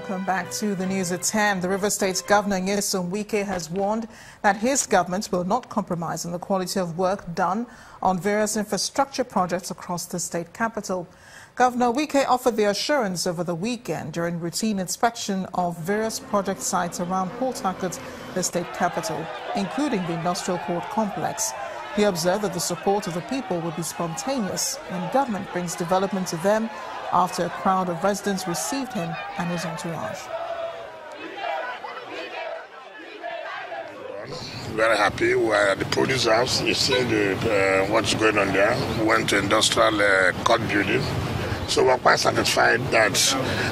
Welcome back to the news at 10. The River State Governor Nyesom Wike has warned that his government will not compromise on the quality of work done on various infrastructure projects across the state capital. Governor Wike offered the assurance over the weekend during routine inspection of various project sites around Port Harcourt, the state capital, including the industrial port complex. He observed that the support of the people will be spontaneous when government brings development to them after a crowd of residents received him and his entourage. Very happy. We are at the produce house. You see what's going on there. We went to industrial court building. So we're quite satisfied that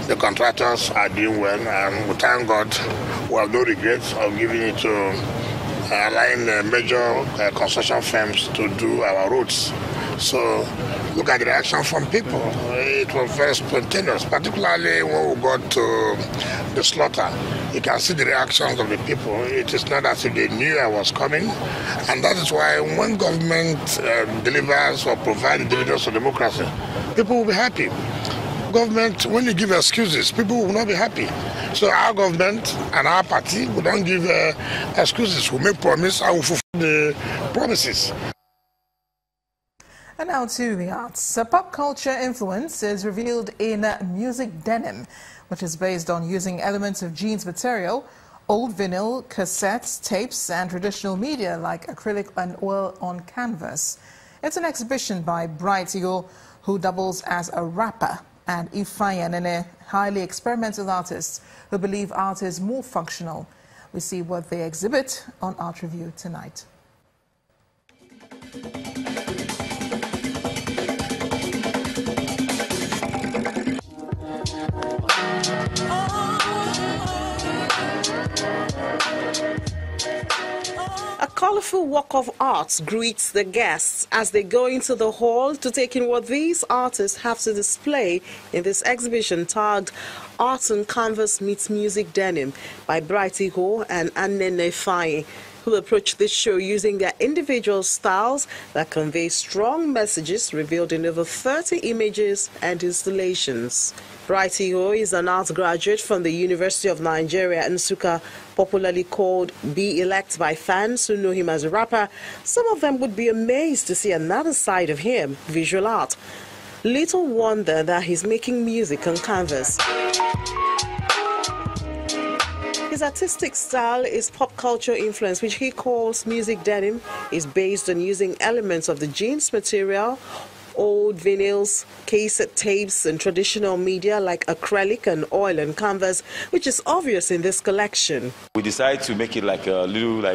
the contractors are doing well, and we thank God we have no regrets of giving it to allowing major construction firms to do our roads. So look at the reaction from people. It was very spontaneous, particularly when we got to the slaughter. You can see the reactions of the people. It is not as if they knew I was coming. And that is why when government delivers or provides the dividends of democracy, people will be happy. Government, when you give excuses, people will not be happy. So our government and our party, we don't give excuses. We make promises and we fulfill the promises. And now to the arts. A pop culture influence is revealed in music denim, which is based on using elements of jeans material, old vinyl, cassettes, tapes, and traditional media like acrylic and oil on canvas. It's an exhibition by Bright Eagle, who doubles as a rapper, and Ifeanyi Nene, highly experimental artists who believe art is more functional. We see what they exhibit on Art Review tonight. A colorful walk of art greets the guests as they go into the hall to take in what these artists have to display in this exhibition tagged Art on Canvas Meets Music Denim by Bright Eagle and Annene Ifeanyi, who approach this show using their individual styles that convey strong messages revealed in over 30 images and installations. Bright Eagle is an art graduate from the University of Nigeria, Nsukka, popularly called B-Elect by fans who know him as a rapper. Some of them would be amazed to see another side of him, visual art. Little wonder that he's making music on canvas. His artistic style is pop culture influence, which he calls music denim, is based on using elements of the jeans material, old vinyls, cassette tapes, and traditional media like acrylic and oil and canvas, which is obvious in this collection. We decided to make it like a little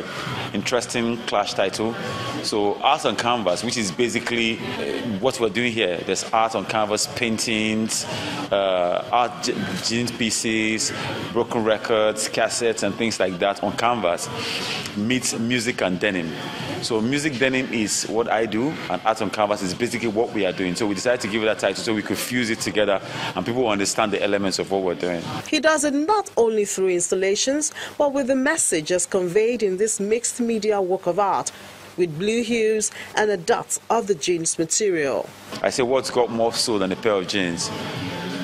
interesting clash title. So art on canvas, which is basically what we're doing here. There's art on canvas, paintings, art jeans pieces, broken records, cassettes, and things like that on canvas meets music and denim. So music denim is what I do, and art on canvas is basically what we are doing. So we decided to give it that title so we could fuse it together and people will understand the elements of what we're doing. He does it not only through installations, but with the message as conveyed in this mixed media work of art, with blue hues and a dot of the jeans material. I say, what's got more soul than a pair of jeans?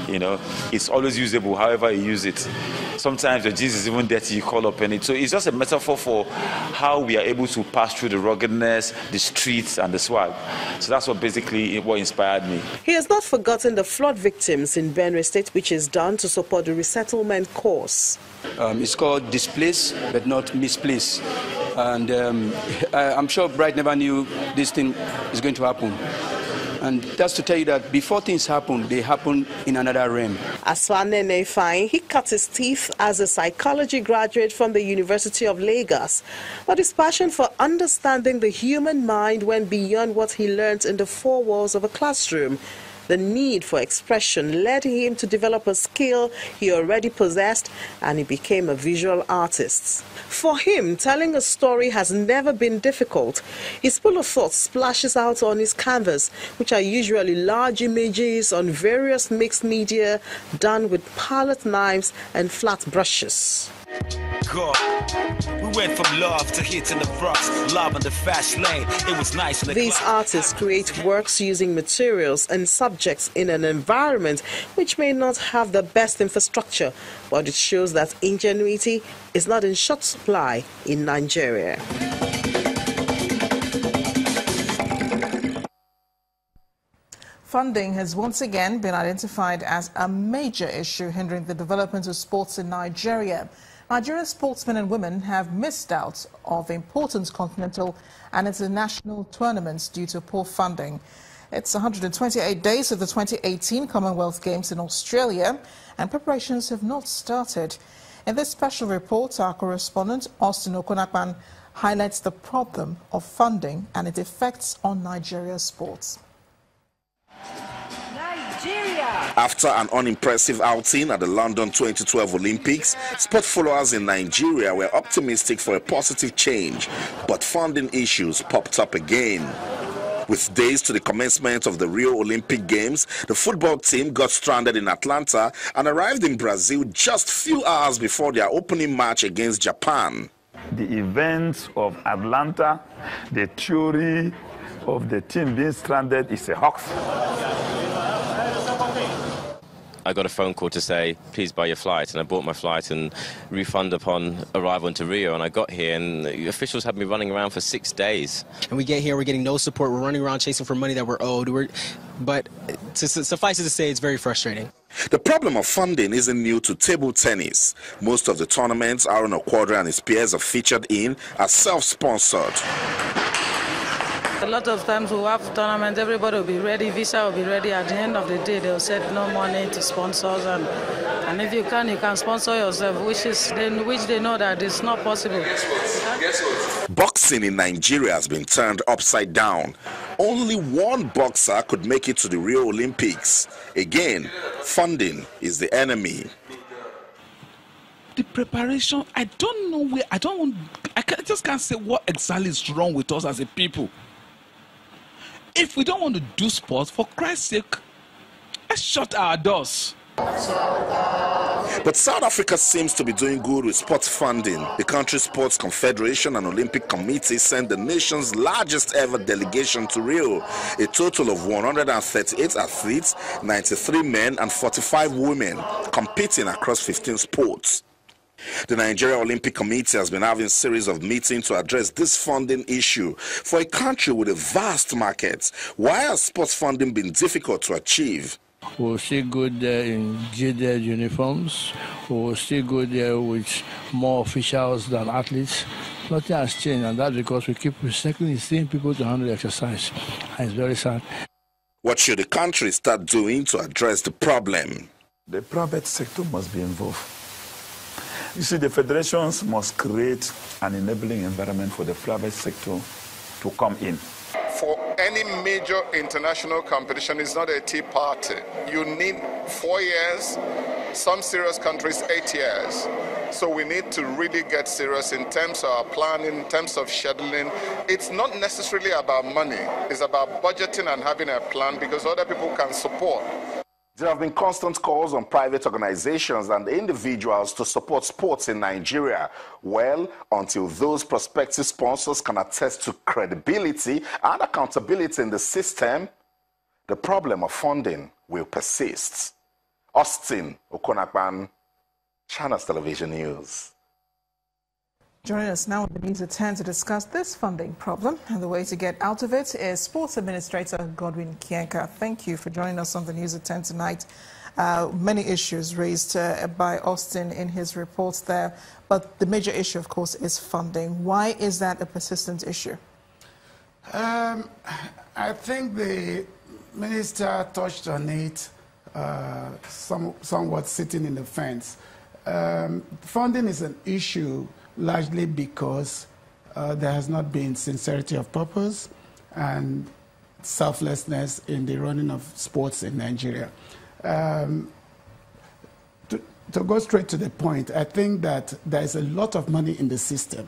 You know, it's always usable however you use it. Sometimes the jeans is even dirty, you call up in it. So it's just a metaphor for how we are able to pass through the ruggedness, the streets, and the swag. So that's what basically what inspired me. He has not forgotten the flood victims in Benue State, which is done to support the resettlement cause. It's called Displace but not Misplace. And I'm sure Bright never knew this thing is going to happen. And that's to tell you that before things happen, they happen in another realm. As for Annene Ifeanyi, he cut his teeth as a psychology graduate from the University of Lagos. But his passion for understanding the human mind went beyond what he learned in the four walls of a classroom. The need for expression led him to develop a skill he already possessed, and he became a visual artist. For him, telling a story has never been difficult. His pool of thought splashes out on his canvas, which are usually large images on various mixed media done with palette knives and flat brushes. God. We went from love to hitting the rocks, love in the fast lane. It was nice. These artists create works using materials and subjects in an environment which may not have the best infrastructure, but it shows that ingenuity is not in short supply in Nigeria. Funding has once again been identified as a major issue hindering the development of sports in Nigeria. Nigerian sportsmen and women have missed out of important continental and international tournaments due to poor funding. It's 128 days of the 2018 Commonwealth Games in Australia, and preparations have not started. In this special report, our correspondent, Austin Okonakpan, highlights the problem of funding and its effects on Nigeria's sports. After an unimpressive outing at the London 2012 Olympics, sport followers in Nigeria were optimistic for a positive change, but funding issues popped up again. With days to the commencement of the Rio Olympic Games, the football team got stranded in Atlanta and arrived in Brazil just few hours before their opening match against Japan. The events of Atlanta, the theory of the team being stranded is a hoax. I got a phone call to say, please buy your flight, and I bought my flight and refund upon arrival into Rio, and I got here, and the officials had me running around for 6 days. And we get here, we're getting no support, we're running around chasing for money that we're owed, but suffice it to say, it's very frustrating. The problem of funding isn't new to table tennis. Most of the tournaments Aaron Okwodre and his peers are featured in are self-sponsored. A lot of times we'll have tournaments, everybody will be ready, visa will be ready. At the end of the day, they'll say no money to sponsors, and if you can sponsor yourself, which they know that it's not possible. Guess what? Boxing in Nigeria has been turned upside down. Only one boxer could make it to the Rio Olympics. Again, funding is the enemy. The preparation, I don't know where, I just can't say what exactly is wrong with us as a people. If we don't want to do sports, for Christ's sake, let's shut our doors. But South Africa seems to be doing good with sports funding. The country's Sports Confederation and Olympic Committee sent the nation's largest ever delegation to Rio. A total of 138 athletes, 93 men and 45 women, competing across 15 sports. The Nigeria Olympic Committee has been having a series of meetings to address this funding issue. For a country with a vast market, why has sports funding been difficult to achieve? We'll still go there in jaded uniforms. We'll still go there with more officials than athletes. Nothing has changed, and that's because we keep recycling the same people to handle exercise. And it's very sad. What should the country start doing to address the problem? The private sector must be involved. You see, the federations must create an enabling environment for the private sector to come in. For any major international competition, it's not a tea party. You need 4 years, some serious countries 8 years. So we need to really get serious in terms of our planning, in terms of scheduling. It's not necessarily about money. It's about budgeting and having a plan because other people can support. There have been constant calls on private organizations and individuals to support sports in Nigeria. Well, until those prospective sponsors can attest to credibility and accountability in the system, the problem of funding will persist. Austin Okonakpan, Channels Television News. Joining us now on the News at 10 to discuss this funding problem and the way to get out of it is Sports Administrator Godwin Kienka. Thank you for joining us on the News at 10 tonight. Many issues raised by Austin in his reports there, but the major issue, of course, is funding. Why is that a persistent issue? I think the minister touched on it, somewhat sitting in the fence. Funding is an issue largely because there has not been sincerity of purpose and selflessness in the running of sports in Nigeria. To go straight to the point, I think that there is a lot of money in the system,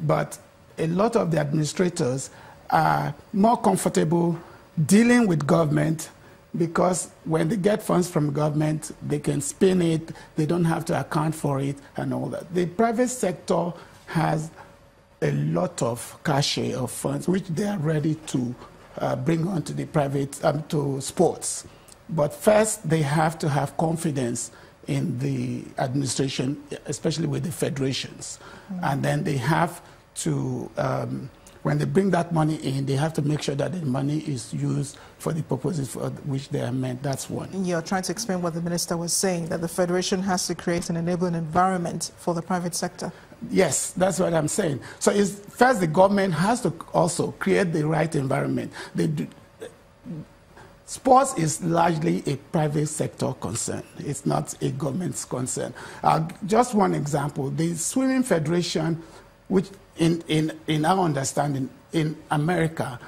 but a lot of the administrators are more comfortable dealing with government because when they get funds from government, they can spend it, they don't have to account for it and all that. The private sector has a lot of cachet of funds which they are ready to bring on to the private, to sports. But first, they have to have confidence in the administration, especially with the federations. And then they have to, when they bring that money in, they have to make sure that the money is used for the purposes for which they are meant. That's one. You're trying to explain what the minister was saying, that the federation has to create an enabling environment for the private sector. Yes, that's what I'm saying. So first, the government has to also create the right environment. Sports is largely a private sector concern. It's not a government's concern. Just one example, the Swimming Federation, which in our understanding in America,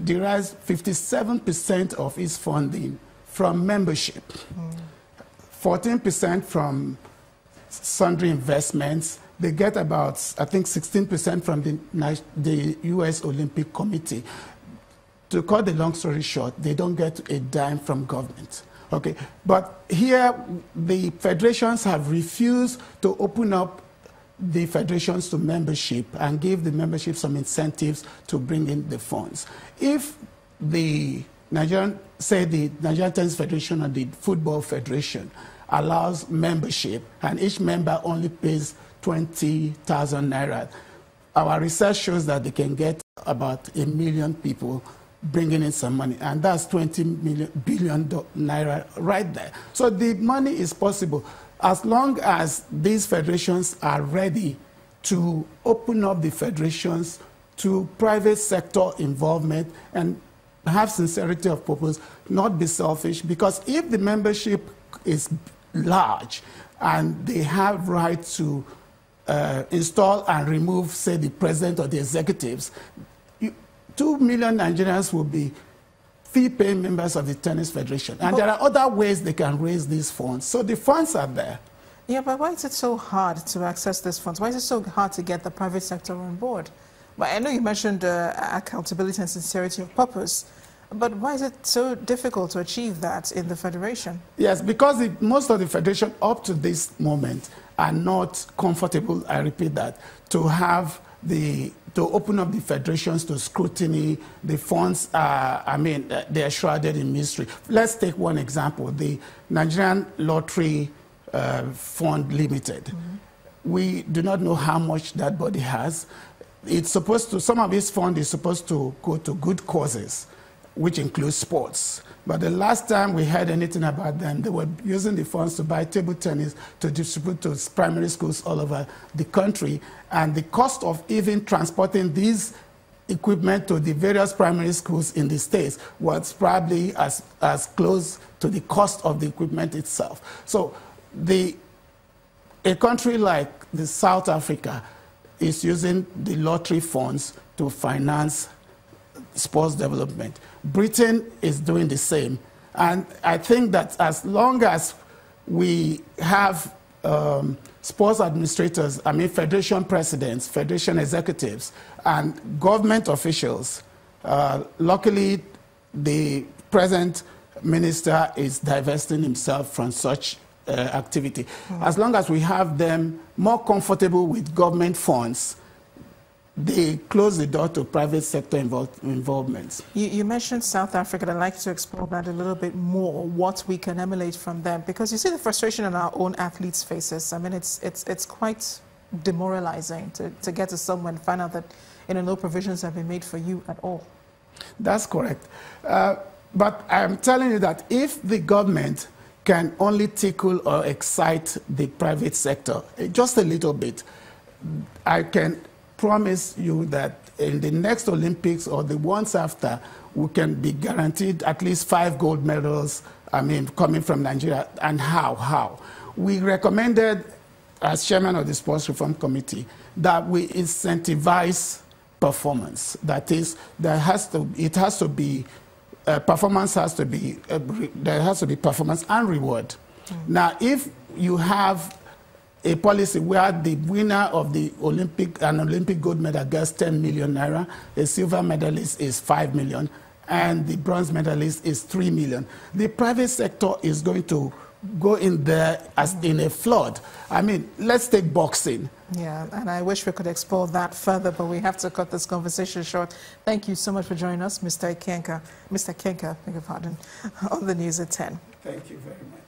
derives 57% of its funding from membership, 14% from sundry investments. They get about, I think, 16% from the U.S. Olympic Committee. To cut the long story short, they don't get a dime from government. Okay, but here the federations have refused to open up the federations to membership and give the membership some incentives to bring in the funds. If the Nigerian Tennis Federation and the Football Federation allows membership and each member only pays 20,000 naira, our research shows that they can get about 1 million people bringing in some money, and that's 20 billion naira right there. So the money is possible as long as these federations are ready to open up the federations to private sector involvement and have sincerity of purpose, not be selfish, because if the membership is large and they have right to install and remove, say, the president or the executives, 2 million Nigerians will be fee-paying members of the Tennis Federation. And there are other ways they can raise these funds. So the funds are there. Yeah, but why is it so hard to access these funds? Why is it so hard to get the private sector on board? Well, I know you mentioned accountability and sincerity of purpose, but why is it so difficult to achieve that in the federation? Yes, because most of the federation up to this moment are not comfortable, I repeat that, to open up the federations to scrutiny. The funds they are shrouded in mystery. Let's take one example, the Nigerian Lottery Fund Limited. We do not know how much that body has. It's supposed to, some of its fund is supposed to go to good causes, which includes sports. But the last time we heard anything about them, they were using the funds to buy table tennis to distribute to primary schools all over the country. And the cost of even transporting these equipment to the various primary schools in the States was probably as close to the cost of the equipment itself. So a country like South Africa is using the lottery funds to finance sports development. Britain is doing the same. And I think that as long as we have sports administrators, federation presidents, federation executives, and government officials, luckily the present minister is divesting himself from such activity. As long as we have them more comfortable with government funds, they close the door to private sector involvement. You mentioned South Africa. I'd like to explore that a little bit more, what we can emulate from them. Because you see the frustration on our own athletes' faces. It's quite demoralizing to get to somewhere and find out that no provisions have been made for you at all. That's correct. But I'm telling you that if the government can only tickle or excite the private sector just a little bit, I can promise you that in the next Olympics or the ones after, we can be guaranteed at least 5 gold medals, coming from Nigeria. And how? We recommended, as chairman of the Sports Reform Committee, that we incentivize performance. That is, there has to be performance and reward. Now, if you have a policy where the winner of an Olympic gold medal gets 10 million naira, a silver medalist is 5 million, and the bronze medalist is 3 million. The private sector is going to go in there as in a flood. I mean, let's take boxing. Yeah, and I wish we could explore that further, but we have to cut this conversation short. Thank you so much for joining us, Mr. Kenka, beg your pardon, on the news at 10. Thank you very much.